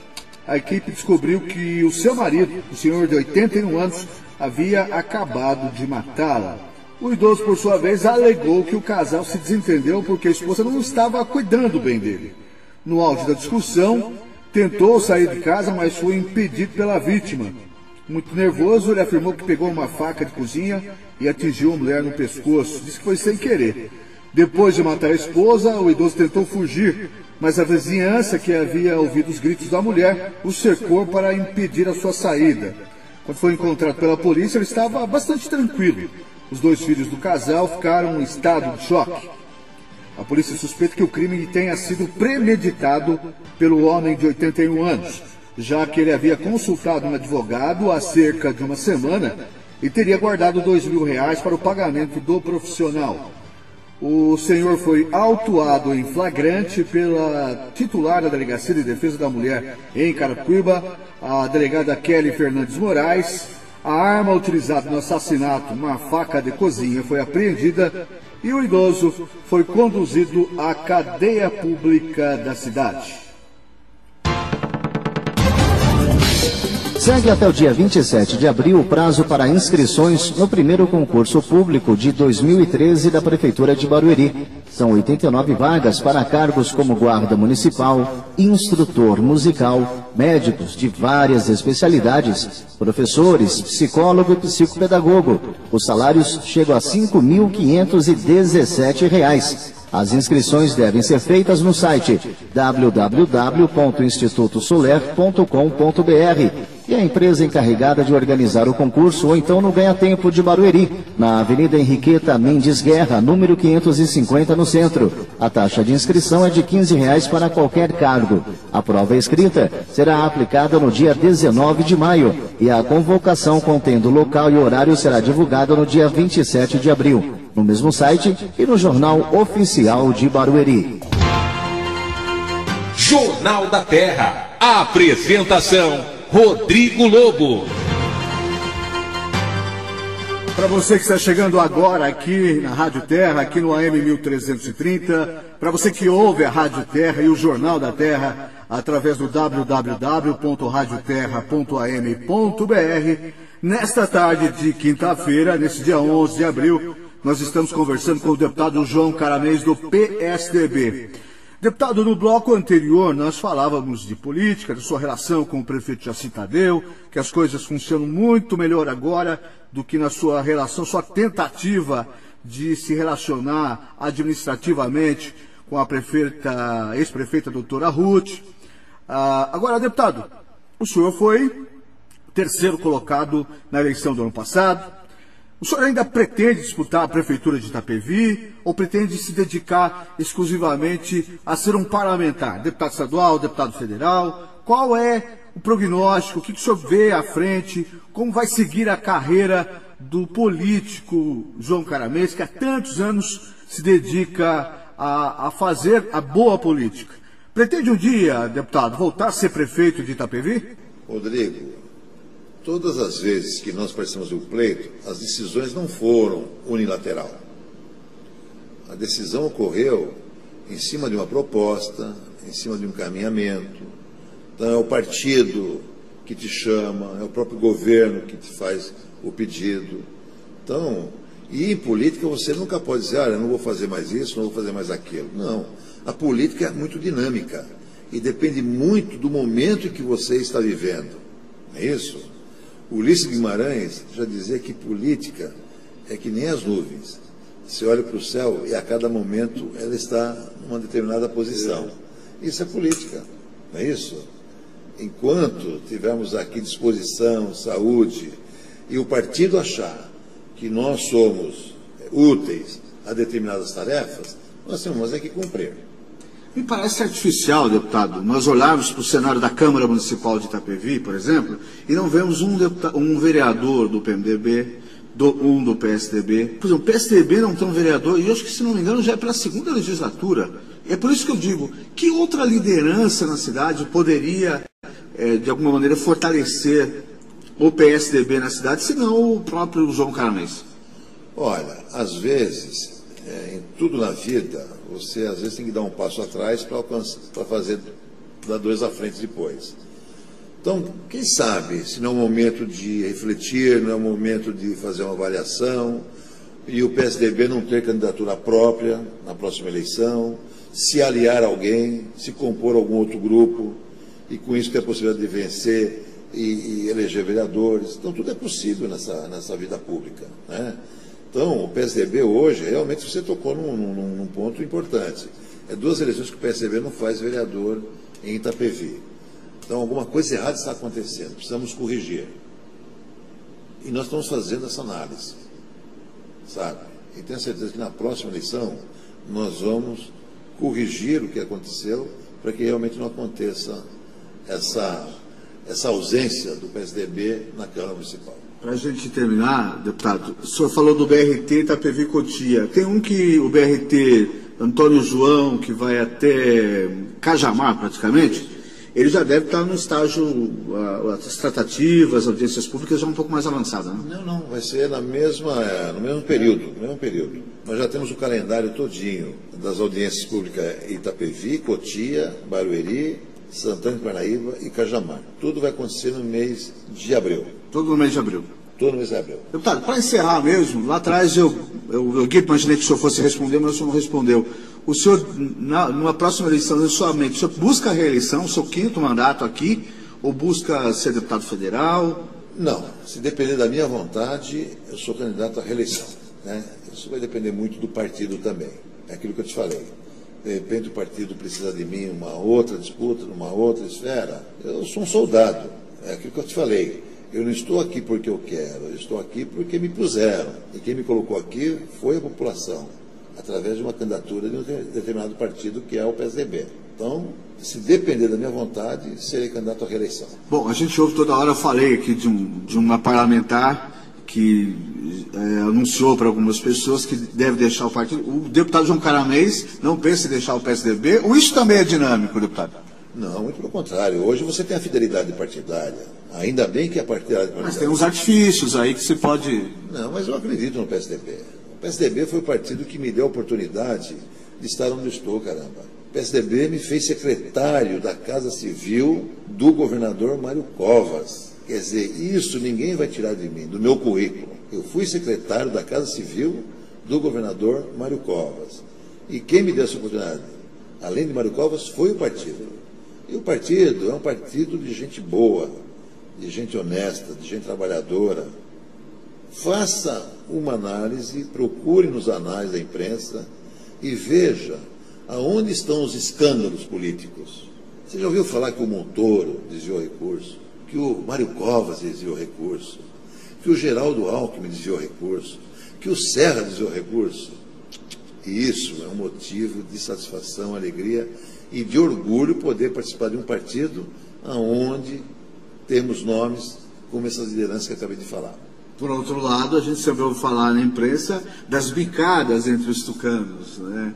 A equipe descobriu que o seu marido, o senhor de 81 anos, havia acabado de matá-la. O idoso, por sua vez, alegou que o casal se desentendeu porque a esposa não estava cuidando bem dele. No auge da discussão, tentou sair de casa, mas foi impedido pela vítima. Muito nervoso, ele afirmou que pegou uma faca de cozinha e atingiu a mulher no pescoço. Disse que foi sem querer. Depois de matar a esposa, o idoso tentou fugir, mas a vizinhança, que havia ouvido os gritos da mulher, o cercou para impedir a sua saída. Quando foi encontrado pela polícia, ele estava bastante tranquilo. Os 2 filhos do casal ficaram em estado de choque. A polícia suspeita que o crime tenha sido premeditado pelo homem de 81 anos, já que ele havia consultado um advogado há cerca de uma semana e teria guardado R$2.000 para o pagamento do profissional. O senhor foi autuado em flagrante pela titular da Delegacia de Defesa da Mulher em Carapicuíba, a delegada Kelly Fernandes Moraes. A arma utilizada no assassinato, uma faca de cozinha, foi apreendida e o idoso foi conduzido à cadeia pública da cidade. Segue até o dia 27 de abril o prazo para inscrições no primeiro concurso público de 2013 da Prefeitura de Barueri. São 89 vagas para cargos como guarda municipal, instrutor musical, médicos de várias especialidades, professores, psicólogo e psicopedagogo. Os salários chegam a R$ 5.517. As inscrições devem ser feitas no site www.institutosoler.com.br e a empresa encarregada de organizar o concurso, ou então no Ganha Tempo de Barueri, na Avenida Henriqueta Mendes Guerra, número 550, no centro. A taxa de inscrição é de R$ 15 para qualquer cargo. A prova escrita será aplicada no dia 19 de maio e a convocação contendo local e horário será divulgada no dia 27 de abril, no mesmo site e no Jornal Oficial de Barueri. Jornal da Terra. Apresentação: Rodrigo Lobo. Para você que está chegando agora aqui na Rádio Terra, aqui no AM 1330, para você que ouve a Rádio Terra e o Jornal da Terra através do www.radioterra.am.br, nesta tarde de quinta-feira, nesse dia 11 de abril, nós estamos conversando com o deputado João Caramês, do PSDB. Deputado, no bloco anterior nós falávamos de política, da sua relação com o prefeito Jaci Tadeu, que as coisas funcionam muito melhor agora do que na sua relação, sua tentativa de se relacionar administrativamente com a ex-prefeita doutora Ruth. Agora, deputado, o senhor foi terceiro colocado na eleição do ano passado. O senhor ainda pretende disputar a prefeitura de Itapevi ou pretende se dedicar exclusivamente a ser um parlamentar, deputado estadual, deputado federal? Qual é o prognóstico? O que o senhor vê à frente? Como vai seguir a carreira do político João Caramês, que há tantos anos se dedica a fazer a boa política? Pretende um dia, deputado, voltar a ser prefeito de Itapevi? Rodrigo, todas as vezes que nós participamos do pleito, as decisões não foram unilateral. A decisão ocorreu em cima de uma proposta, em cima de um encaminhamento. Então é o partido que te chama, é o próprio governo que te faz o pedido. Então, e em política você nunca pode dizer, eu não vou fazer mais isso, não vou fazer mais aquilo. Não, a política é muito dinâmica e depende muito do momento em que você está vivendo. Não é isso? Ulisses Guimarães já dizia que política é que nem as nuvens. Você olha para o céu e a cada momento ela está numa determinada posição. Isso é política, não é isso? Enquanto tivermos aqui disposição, saúde, e o partido achar que nós somos úteis a determinadas tarefas, nós temos que cumprir. Me parece artificial, deputado, nós olharmos para o cenário da Câmara Municipal de Itapevi, por exemplo, e não vemos um vereador do PMDB, um do PSDB. Por exemplo, o PSDB não tem um vereador, e eu acho que, se não me engano, já é para a segunda legislatura. É por isso que eu digo, que outra liderança na cidade poderia, de alguma maneira, fortalecer o PSDB na cidade, se não o próprio João Caramês? Olha, às vezes, em tudo na vida, você às vezes tem que dar um passo atrás para fazer, dar dois à frente depois. Então, quem sabe, se não é o momento de refletir, não é o momento de fazer uma avaliação, e o PSDB não ter candidatura própria na próxima eleição, se aliar a alguém, se compor algum outro grupo, e com isso ter a possibilidade de vencer e eleger vereadores. Então, tudo é possível nessa vida pública, né? Então, o PSDB hoje, realmente, você tocou num ponto importante. É 2 eleições que o PSDB não faz vereador em Itapevi. Então, alguma coisa errada está acontecendo, precisamos corrigir. E nós estamos fazendo essa análise, sabe? E tenho certeza que na próxima eleição nós vamos corrigir o que aconteceu para que realmente não aconteça essa ausência do PSDB na Câmara Municipal. Para a gente terminar, deputado, o senhor falou do BRT Itapevi Cotia. Tem um que o BRT Antônio João, que vai até Cajamar praticamente, ele já deve estar no estágio, as tratativas, audiências públicas já um pouco mais avançadas, né? Não, vai ser no mesmo período. Nós já temos o calendário todinho das audiências públicas em Itapevi, Cotia, Barueri, Santana de Parnaíba e Cajamar. Tudo vai acontecer no mês de abril. Tudo no mês de abril. Todo mês de abril. Deputado, para encerrar mesmo, lá atrás eu imaginei que o senhor fosse responder, mas o senhor não respondeu. O senhor, numa próxima eleição, na sua mente, o senhor busca a reeleição, o seu 5º mandato aqui, ou busca ser deputado federal? Não, se depender da minha vontade, eu sou candidato à reeleição, né? Isso vai depender muito do partido também. É aquilo que eu te falei. De repente o partido precisa de mim, uma outra disputa, numa outra esfera. Eu sou um soldado. É aquilo que eu te falei. Eu não estou aqui porque eu quero, eu estou aqui porque me puseram. E quem me colocou aqui foi a população, através de uma candidatura de um determinado partido, que é o PSDB. Então, se depender da minha vontade, serei candidato à reeleição. Bom, a gente ouve toda hora, eu falei aqui de uma parlamentar que anunciou para algumas pessoas que deve deixar o partido. O deputado João Caramês não pensa em deixar o PSDB, ou isso também é dinâmico, deputado? Não, muito pelo contrário. Hoje você tem a fidelidade partidária. Ainda bem que a partidária... Mas tem uns artifícios aí que se pode... Não, mas eu acredito no PSDB. O PSDB foi o partido que me deu a oportunidade de estar onde estou, caramba. O PSDB me fez secretário da Casa Civil do governador Mário Covas. Quer dizer, isso ninguém vai tirar de mim, do meu currículo. Eu fui secretário da Casa Civil do governador Mário Covas. E quem me deu essa oportunidade, além de Mário Covas, foi o partido. E o partido é um partido de gente boa, de gente honesta, de gente trabalhadora. Faça uma análise, procure nos anais da imprensa e veja aonde estão os escândalos políticos. Você já ouviu falar que o Montoro desviou recurso, que o Mário Covas desviou recurso, que o Geraldo Alckmin desviou recurso, que o Serra desviou recurso? E isso é um motivo de satisfação, alegria e de orgulho poder participar de um partido onde temos nomes como essas lideranças que eu acabei de falar. Por outro lado, a gente sempre ouve falar na imprensa das bicadas entre os tucanos, né?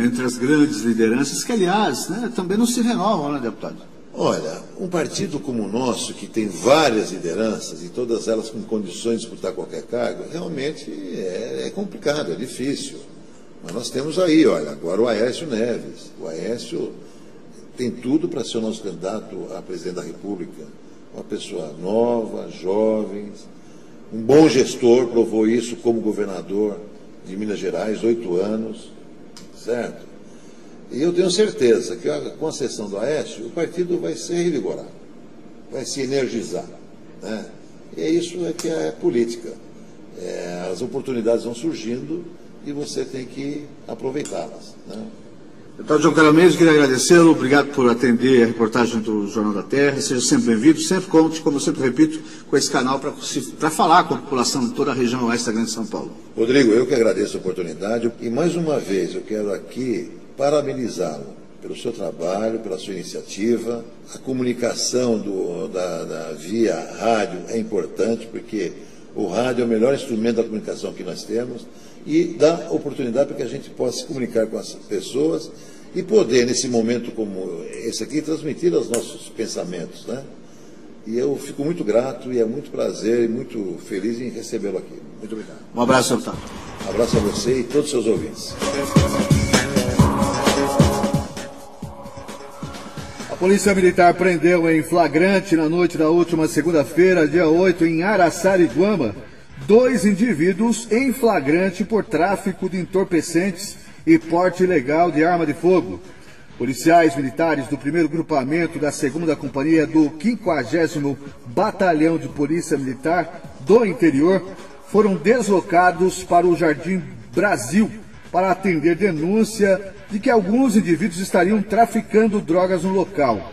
Entre as grandes lideranças, que, aliás, né, também não se renovam, né, deputado? Olha, um partido como o nosso, que tem várias lideranças, e todas elas com condições de disputar qualquer cargo, realmente é complicado, é difícil. Mas nós temos aí, olha, agora o Aécio Neves. O Aécio tem tudo para ser o nosso candidato a presidente da República. Uma pessoa nova, jovem, um bom gestor, provou isso como governador de Minas Gerais, 8 anos, certo? E eu tenho certeza que com a sessão do Aécio, o partido vai se revigorar, vai se energizar, né? E é isso que é política. As oportunidades vão surgindo e você tem que aproveitá-las, né? Deputado João Carlos Mendes, queria agradecê-lo, obrigado por atender a reportagem do Jornal da Terra, seja sempre bem-vindo, sempre conte, como eu sempre repito, com esse canal para falar com a população de toda a região oeste da Grande São Paulo. Rodrigo, eu que agradeço a oportunidade e mais uma vez eu quero aqui parabenizá-lo pelo seu trabalho, pela sua iniciativa. A comunicação da via rádio é importante porque o rádio é o melhor instrumento da comunicação que nós temos e dá oportunidade para que a gente possa se comunicar com as pessoas e poder, nesse momento como esse aqui, transmitir os nossos pensamentos, né? E eu fico muito grato e é muito prazer e muito feliz em recebê-lo aqui. Muito obrigado. Um abraço, deputado. Um abraço a você e todos os seus ouvintes. A Polícia Militar prendeu em flagrante na noite da última segunda-feira, dia 8, em Araçariguama, 2 indivíduos em flagrante por tráfico de entorpecentes e porte ilegal de arma de fogo. Policiais militares do 1º Grupamento da 2ª Companhia do 50º Batalhão de Polícia Militar do Interior foram deslocados para o Jardim Brasil para atender denúncia de que alguns indivíduos estariam traficando drogas no local.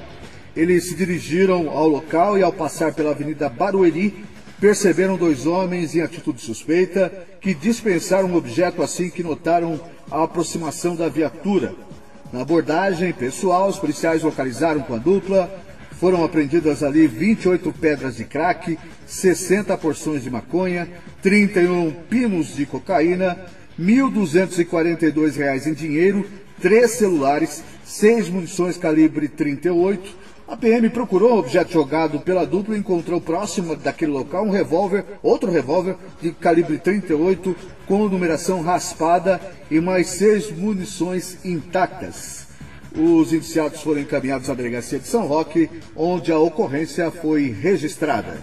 Eles se dirigiram ao local e, ao passar pela Avenida Barueri, perceberam 2 homens em atitude suspeita que dispensaram um objeto assim que notaram a aproximação da viatura. Na abordagem pessoal, os policiais localizaram com a dupla. Foram apreendidas ali 28 pedras de crack, 60 porções de maconha, 31 pinos de cocaína, R$ 1.242 em dinheiro, 3 celulares, 6 munições calibre 38. A PM procurou o objeto jogado pela dupla e encontrou próximo daquele local outro revólver de calibre 38 com numeração raspada e mais 6 munições intactas. Os indiciados foram encaminhados à delegacia de São Roque, onde a ocorrência foi registrada.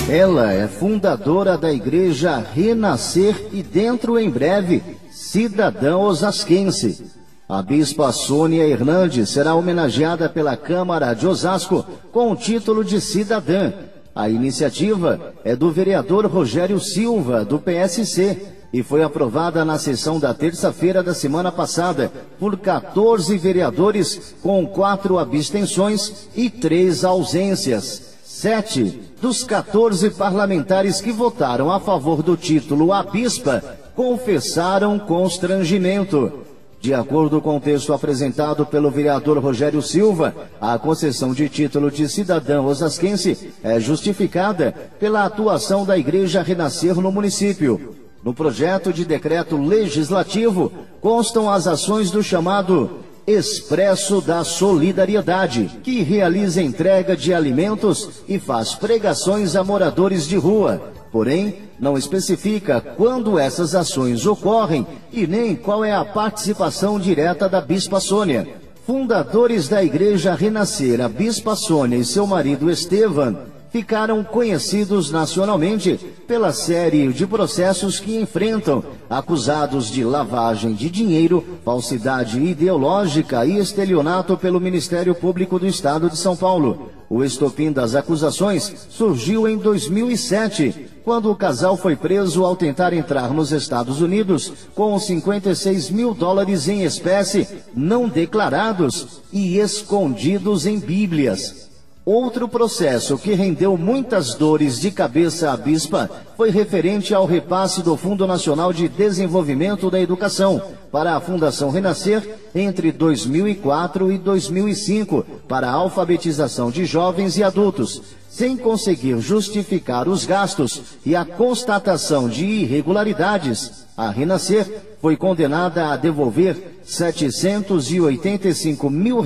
Ela é fundadora da Igreja Renascer e, dentro em breve, cidadã osasquense. A bispa Sônia Hernandes será homenageada pela Câmara de Osasco com o título de cidadã. A iniciativa é do vereador Rogério Silva, do PSC, e foi aprovada na sessão da terça-feira da semana passada por 14 vereadores, com 4 abstenções e 3 ausências. 7 dos 14 parlamentares que votaram a favor do título a bispa confessaram constrangimento. De acordo com o texto apresentado pelo vereador Rogério Silva, a concessão de título de cidadão osasquense é justificada pela atuação da Igreja Renascer no município. No projeto de decreto legislativo constam as ações do chamado Expresso da Solidariedade, que realiza entrega de alimentos e faz pregações a moradores de rua. Porém, não especifica quando essas ações ocorrem e nem qual é a participação direta da Bispa Sônia. Fundadores da Igreja Renascer, a Bispa Sônia e seu marido Estevan, ficaram conhecidos nacionalmente pela série de processos que enfrentam, acusados de lavagem de dinheiro, falsidade ideológica e estelionato pelo Ministério Público do Estado de São Paulo. O estopim das acusações surgiu em 2007, quando o casal foi preso ao tentar entrar nos Estados Unidos com 56 mil dólares em espécie, não declarados e escondidos em bíblias. Outro processo que rendeu muitas dores de cabeça à bispa foi referente ao repasse do Fundo Nacional de Desenvolvimento da Educação para a Fundação Renascer entre 2004 e 2005 para a alfabetização de jovens e adultos, sem conseguir justificar os gastos e a constatação de irregularidades. A Renascer foi condenada a devolver R$ 785 mil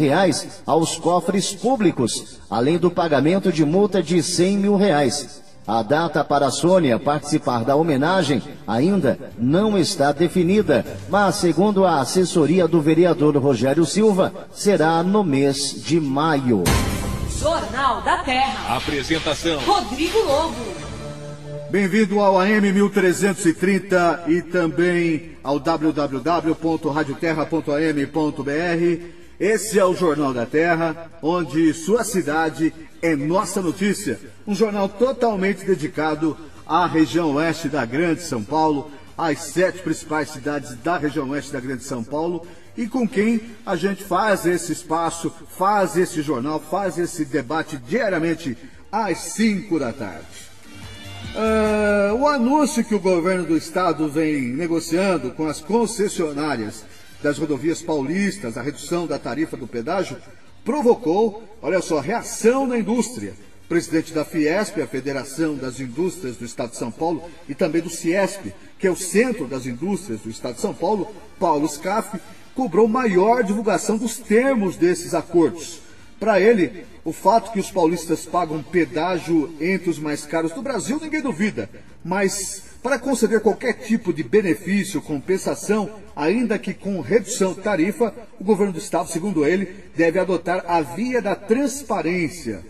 aos cofres públicos, além do pagamento de multa de R$ 100 mil. A data para a Sônia participar da homenagem ainda não está definida, mas, segundo a assessoria do vereador Rogério Silva, será no mês de maio. Jornal da Terra. Apresentação: Rodrigo Lobo. Bem-vindo ao AM 1330 e também ao www.radioterra.am.br. Esse é o Jornal da Terra, onde sua cidade é nossa notícia. Um jornal totalmente dedicado à região oeste da Grande São Paulo, as 7 principais cidades da região oeste da Grande São Paulo e com quem a gente faz esse espaço, faz esse jornal, faz esse debate diariamente às 5 da tarde. O anúncio que o governo do estado vem negociando com as concessionárias das rodovias paulistas, a redução da tarifa do pedágio, provocou, olha só, reação na indústria. O presidente da Fiesp, a Federação das Indústrias do Estado de São Paulo, e também do Ciesp, que é o Centro das Indústrias do Estado de São Paulo, Paulo Scaff, cobrou maior divulgação dos termos desses acordos. Para ele, o fato que os paulistas pagam pedágio entre os mais caros do Brasil, ninguém duvida. Mas, para conceder qualquer tipo de benefício, compensação, ainda que com redução de tarifa, o governo do estado, segundo ele, deve adotar a via da transparência.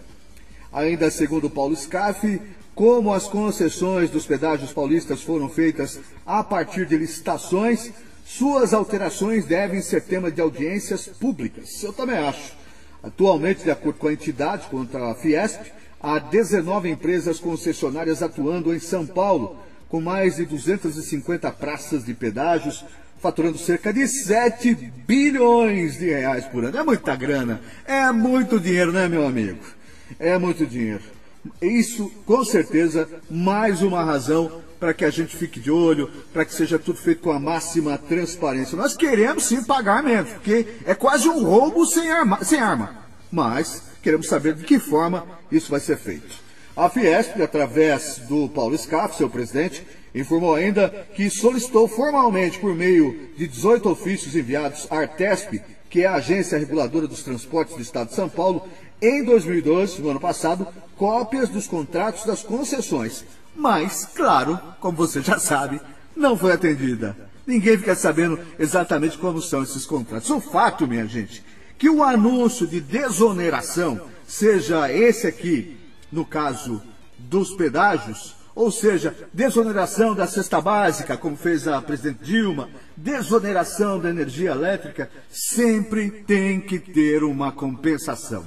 Ainda segundo Paulo Scaff, como as concessões dos pedágios paulistas foram feitas a partir de licitações, suas alterações devem ser tema de audiências públicas. Eu também acho. Atualmente, de acordo com a entidade, contra a Fiesp, há 19 empresas concessionárias atuando em São Paulo, com mais de 250 praças de pedágios, faturando cerca de 7 bilhões de reais por ano. É muita grana, é muito dinheiro, né, meu amigo? É muito dinheiro. Isso, com certeza, mais uma razão para que a gente fique de olho, para que seja tudo feito com a máxima transparência. Nós queremos sim pagar menos, porque é quase um roubo sem arma. Mas queremos saber de que forma isso vai ser feito. A Fiesp, através do Paulo Scaff, seu presidente, informou ainda que solicitou formalmente, por meio de 18 ofícios enviados à Artesp, que é a agência reguladora dos transportes do Estado de São Paulo, em 2012, no ano passado, cópias dos contratos das concessões. Mas, claro, como você já sabe, não foi atendida. Ninguém fica sabendo exatamente como são esses contratos. O fato, minha gente, que o anúncio de desoneração, seja esse aqui, no caso dos pedágios, ou seja, desoneração da cesta básica, como fez a presidente Dilma, desoneração da energia elétrica, sempre tem que ter uma compensação.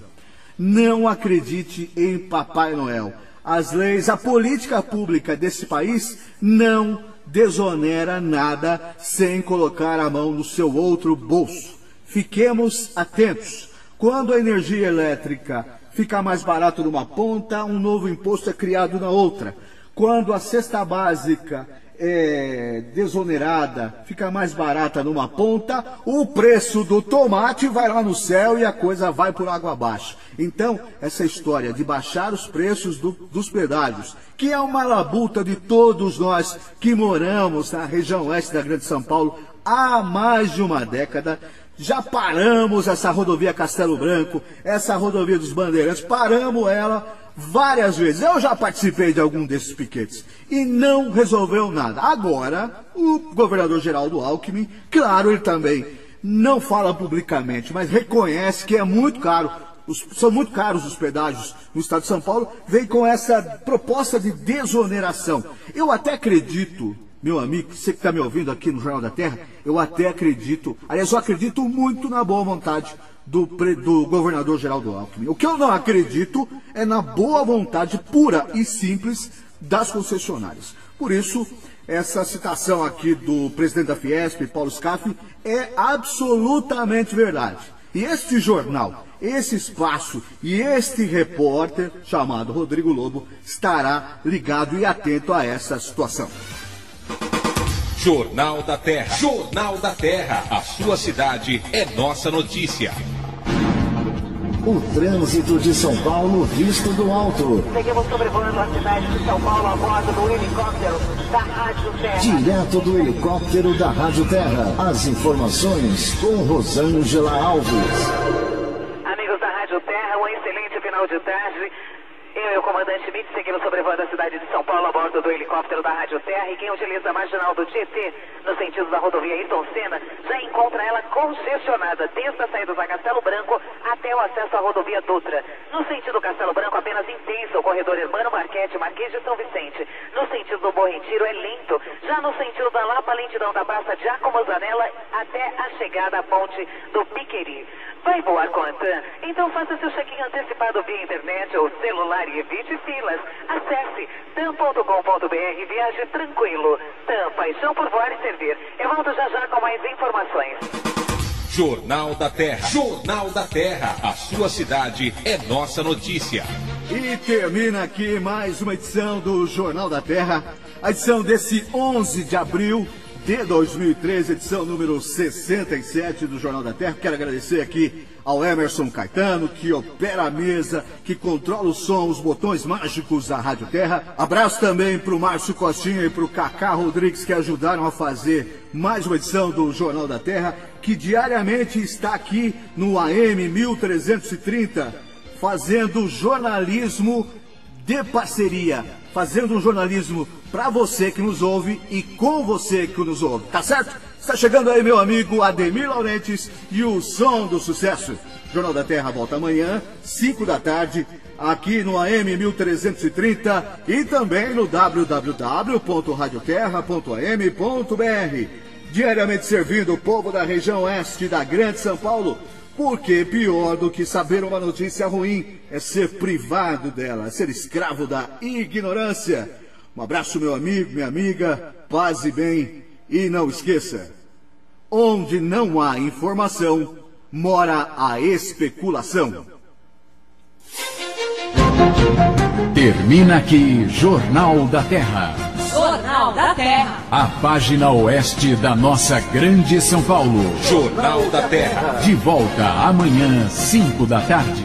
Não acredite em Papai Noel. As leis, a política pública desse país não desonera nada sem colocar a mão no seu outro bolso. Fiquemos atentos. Quando a energia elétrica fica mais barata numa ponta, um novo imposto é criado na outra. Quando a cesta básica é desonerada, fica mais barata numa ponta, o preço do tomate vai lá no céu e a coisa vai por água abaixo. Então, essa história de baixar os preços dos pedágios, que é uma labuta de todos nós que moramos na região oeste da Grande São Paulo há mais de uma década, já paramos essa rodovia Castelo Branco, essa rodovia dos Bandeirantes, paramos ela várias vezes. Eu já participei de algum desses piquetes e não resolveu nada. Agora, o governador Geraldo Alckmin, claro, ele também não fala publicamente, mas reconhece que é muito caro, são muito caros os pedágios no estado de São Paulo, vem com essa proposta de desoneração. Eu até acredito, meu amigo, você que está me ouvindo aqui no Jornal da Terra, eu até acredito, aliás, eu acredito muito na boa vontade do governador Geraldo Alckmin. O que eu não acredito é na boa vontade pura e simples das concessionárias. Por isso, essa citação aqui do presidente da Fiesp, Paulo Scaff, é absolutamente verdade. E este jornal, esse espaço e este repórter, chamado Rodrigo Lobo, estará ligado e atento a essa situação. Jornal da Terra. Jornal da Terra. A sua cidade é nossa notícia. O trânsito de São Paulo visto do alto. Seguimos sobrevoando a cidade de São Paulo a bordo do helicóptero da Rádio Terra. Direto do helicóptero da Rádio Terra. As informações com Rosângela Alves. Amigos da Rádio Terra, um excelente final de tarde. Eu e o comandante Mitch seguimos sobrevoando a cidade de São Paulo a bordo do helicóptero da Rádio Terra, e quem utiliza a marginal do Tietê no sentido da rodovia Ayrton Senna já encontra ela congestionada desde a saída da Castelo Branco até o acesso à rodovia Dutra. No sentido Castelo Branco, apenas intenso o corredor Hermano Marchetti, Marquês de São Vicente. No sentido do Bom Retiro é lento. Já no sentido da Lapa, lentidão da Praça Giacomo Zanella até a chegada à ponte do Piqueri. Vai voar com a Antan? Então faça seu check-in antecipado via internet ou celular pare e evite filas. Acesse tam.com.br e viaje tranquilo. TAM, paixão por voar e servir. Eu volto já com mais informações. Jornal da Terra. Jornal da Terra. A sua cidade é nossa notícia. E termina aqui mais uma edição do Jornal da Terra. A edição desse 11 de abril de 2013, edição número 67 do Jornal da Terra. Quero agradecer aqui ao Emerson Caetano, que opera a mesa, que controla o som, os botões mágicos da Rádio Terra. Abraço também para o Márcio Costinha e para o Cacá Rodrigues, que ajudaram a fazer mais uma edição do Jornal da Terra, que diariamente está aqui no AM 1330, fazendo jornalismo de parceria, fazendo um jornalismo para você que nos ouve e com você que nos ouve, tá certo? Está chegando aí meu amigo Ademir Laurentiis e o som do sucesso. Jornal da Terra volta amanhã, 5 da tarde, aqui no AM 1330 e também no www.radioterra.am.br. Diariamente servindo o povo da região oeste da Grande São Paulo, porque pior do que saber uma notícia ruim é ser privado dela, ser escravo da ignorância. Um abraço, meu amigo, minha amiga, paz e bem. E não esqueça, onde não há informação, mora a especulação. Termina aqui Jornal da Terra. Jornal da Terra. A página oeste da nossa grande São Paulo. Jornal da Terra. De volta amanhã, 5 da tarde.